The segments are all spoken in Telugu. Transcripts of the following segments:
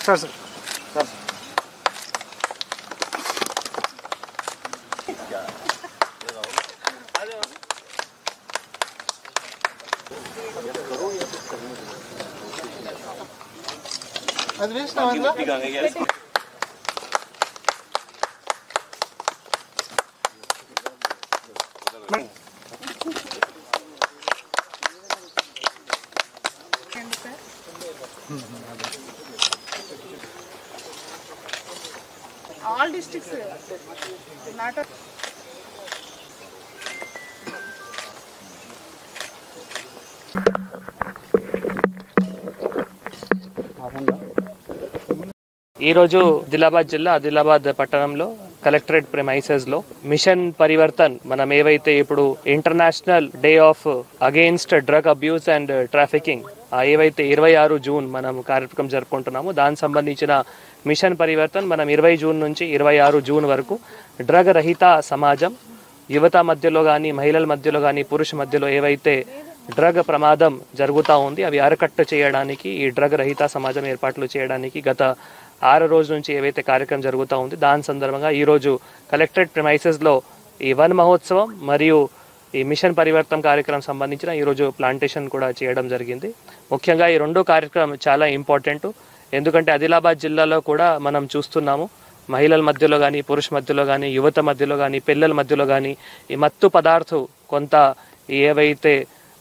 सर सर అది వేస్తావా all districts not ఈ రోజు ఆదిలాబాద్ జిల్లా ఆదిలాబాద్ పట్టణంలో కలెక్టరేట్ ప్రెమైసెస్ లో మిషన్ పరివర్తన్ మనం ఏవైతే ఇప్పుడు international day of against drug abuse and trafficking ఏవైతే 26 జూన్ మనం కార్యక్రమం జరుపుకుంటున్నామో దానికి సంబంధించిన మిషన్ పరివర్తన్ మనం 20 జూన్ నుంచి 26 జూన్ వరకు డ్రగ్ రహిత సమాజం యువత మధ్యలో కానీ మహిళల మధ్యలో కానీ పురుష మధ్యలో ఏవైతే డ్రగ్ ప్రమాదం జరుగుతూ ఉంది అవి అరకట్ట చేయడానికి ఈ డ్రగ్ రహిత సమాజం ఏర్పాట్లు చేయడానికి గత 6 రోజుల నుంచి ఏవైతే కార్యక్రమం జరుగుతూ ఉంది దాని సందర్భంగా ఈరోజు కలెక్టరేట్ ప్రెమైసెస్లో ఈ వన్ మహోత్సవం మరియు ఈ మిషన్ పరివర్తన కార్యక్రమం సంబంధించిన ఈరోజు ప్లాంటేషన్ కూడా చేయడం జరిగింది. ముఖ్యంగా ఈ రెండో కార్యక్రమం చాలా ఇంపార్టెంట్. ఎందుకంటే ఆదిలాబాద్ జిల్లాలో కూడా మనం చూస్తున్నాము మహిళల మధ్యలో కానీ పురుష మధ్యలో కానీ యువత మధ్యలో కానీ పిల్లల మధ్యలో కానీ ఈ మత్తు పదార్థం కొంత ఏవైతే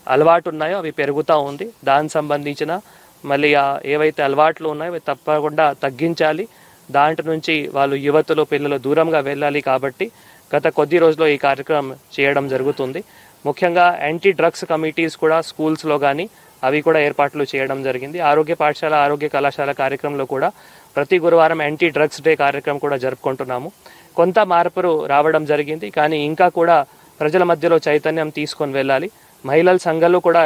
అలవాటు ఉన్నాయో అవి పెరుగుతూ ఉంది. దానికి సంబంధించిన మళ్ళీ ఏవైతే అలవాట్లు ఉన్నాయో అవి తప్పకుండా తగ్గించాలి. దాంట్ నుంచి వాళ్ళు యువతలు పిల్లలు దూరంగా వెళ్ళాలి. కాబట్టి గత కొద్ది రోజుల్లో ఈ కార్యక్రమం చేయడం జరుగుతుంది. ముఖ్యంగా యాంటీ డ్రగ్స్ కమిటీస్ కూడా స్కూల్స్లో కానీ అవి కూడా ఏర్పాట్లు చేయడం జరిగింది. ఆరోగ్య పాఠశాల ఆరోగ్య కళాశాల కార్యక్రమంలో కూడా ప్రతి గురువారం యాంటీ డ్రగ్స్ డే కార్యక్రమం కూడా జరుపుకుంటున్నాము. కొంత మార్పులు రావడం జరిగింది, కానీ ఇంకా కూడా ప్రజల మధ్యలో చైతన్యం తీసుకొని వెళ్ళాలి. మహిళల సంఘాలు కూడా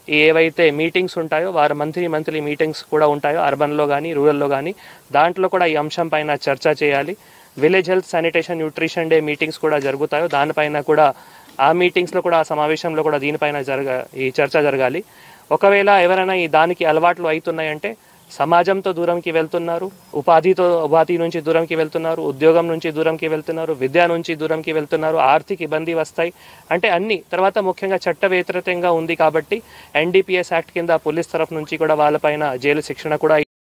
ఏవైతే మీటింగ్స్ ఉంటాయో వారు మంత్లీ మీటింగ్స్ కూడా ఉంటాయో అర్బన్లో కానీ రూరల్లో కానీ దాంట్లో కూడా ఈ అంశం పైన చర్చ చేయాలి. Village health sanitation nutrition day meetings కూడా జరుగుతాయో దానిపైన కూడా ఆ మీటింగ్స్లో కూడా ఆ సమావేశంలో కూడా దీనిపైన ఈ చర్చ జరగాలి. ఒకవేళ ఎవరైనా ఈ దానికి అలవాట్లు అవుతున్నాయంటే సమాజంతో దూరంకి వెళ్తున్నారు, ఉపాధి నుంచి దూరంకి వెళ్తున్నారు, ఉద్యోగం నుంచి దూరంకి వెళ్తున్నారు, విద్య నుంచి దూరంకి వెళ్తున్నారు, ఆర్థిక ఇబ్బంది వస్తాయి అంటే అన్ని. తర్వాత ముఖ్యంగా చట్ట వ్యతిరేకంగా ఉంది కాబట్టి NDPS యాక్ట్ కింద పోలీస్ తరఫు నుంచి కూడా వాళ్ళపైన జైలు శిక్షణ కూడా